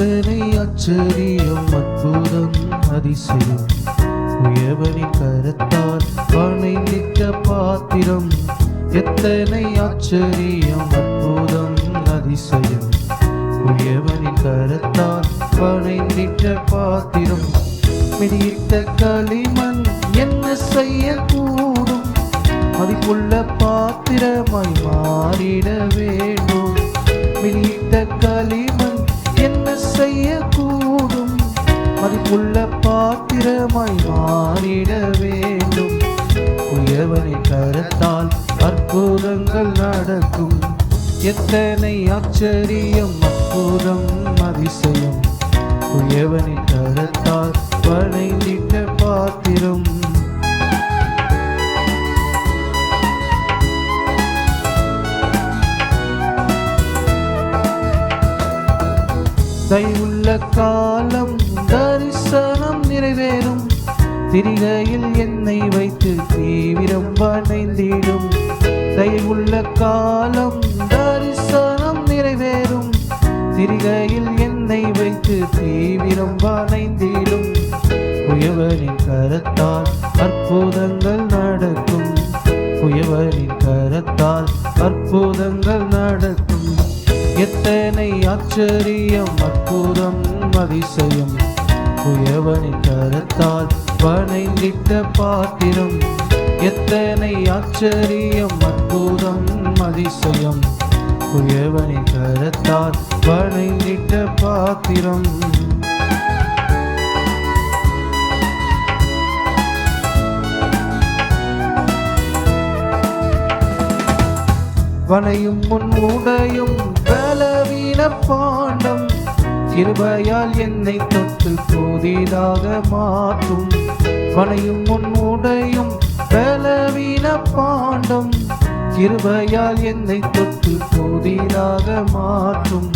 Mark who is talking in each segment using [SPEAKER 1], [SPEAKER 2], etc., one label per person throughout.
[SPEAKER 1] எத்தனை ஆச்சரியம் அற்புதம் அதிசயம் உயர்வனின் கரத்தால் வணைந்திட்ட பாத்திரம். எத்தனை ஆச்சரியம் அற்புதம் அதிசயம் உயர்வனின் கரத்தால் வணைந்திட்ட பாத்திரம். மிதியிட்ட களிமண் என்ன செய்யக்கூடும்? மதிப்புள்ள பாத்திரமாய் மாறிட வேண்டும். மிதியிட்ட களிமண் என்ன செய்யக்கூடும்? மதிப்புள்ள பாத்திரமாய் மாறிட வேண்டும். உயர்வனின் கரத்தால் அற்புதங்கள் நடக்கும். எத்தனை ஆச்சரியம் அற்புதம் அதிசயம் உயர்வனின் கரத்தால் வணைந்திட்ட பாத்திரம். தயவுள்ள காலம் தரிசனம் நிறைவேறும். திரிகையில் என்னை வைத்து தீவிரம் வணைந்திடும். தயவுள்ள காலம் தரிசனம் நிறைவேறும். திரிகையில் என்னை வைத்து தீவிரம் வணைந்திடும். உயர்வனின் கரத்தால் அற்புதங்கள் நடக்கும். உயர்வனின் கரத்தால் அற்புதங்கள் நடக்கும். எத்தனை ஆச்சரியம் அற்புதம் அதிசயம் உயர்வனின் கரத்தால் வணைந்திட்ட பாத்திரம். எத்தனை ஆச்சரியம் அற்புதம் அதிசயம் உயர்வனின் கரத்தால் வணைந்திட்ட பாத்திரம். வனையும் முன் உடையும் பலவீன பாண்டம். கிருபையால் என்னை தொட்டு புதிதாக மாற்றும். வனையும் முன் உடையும் பலவீன பாண்டம். கிருபையால் என்னை தொட்டு புதிதாக மாற்றும்.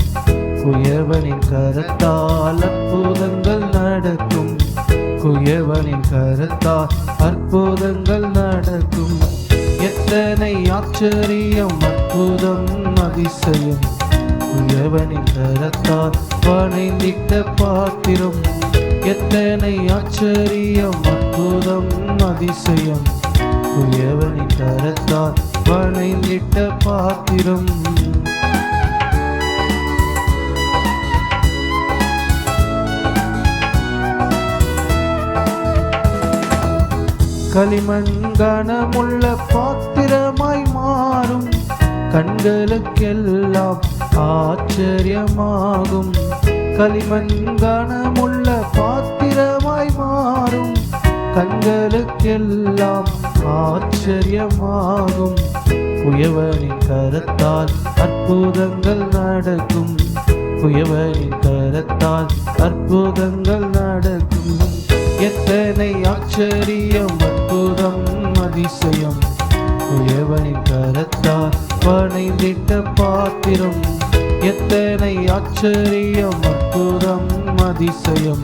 [SPEAKER 1] உயர்வனின் கரத்தால் அற்புதங்கள் நடக்கும். உயர்வனின் கரத்தால் அற்புதங்கள் நடக்கும். எத்தனை ஆச்சரியம் அற்புதம் அதிசயம் உயர்வனின் கரத்தால் வணைந்திட்ட பாத்திரம். எத்தனை ஆச்சரியம் அற்புதம் அதிசயம் உயர்வனின் கரத்தால் வணைந்திட்ட பாத்திரம். களிமண் கனமுள்ள பாத்திரமாய் மாறும். கண்களுக்கெல்லாம் ஆச்சரியமாகும். களிமண் கனமுள்ள பாத்திரமாய் மாறும். கண்களுக்கெல்லாம் ஆச்சரியமாகும். உயர்வனின் கரத்தால் அற்புதங்கள் நடக்கும். உயர்வனின் கரத்தால் அற்புதங்கள் நடக்கும். எத்தனை ஆச்சரியம் அற்புதம் அதிசயம் உயர்வனின் கரத்தால் வணைந்திட்ட பாத்திரம். எத்தனை ஆச்சரியம் அற்புதம் அதிசயம்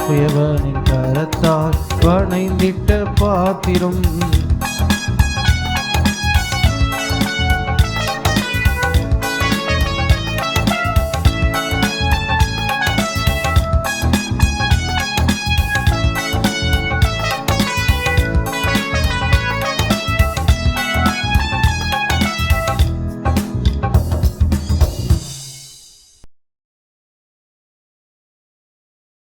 [SPEAKER 1] உயர்வனின் கரத்தால் வணைந்திட்ட பாத்திரம்.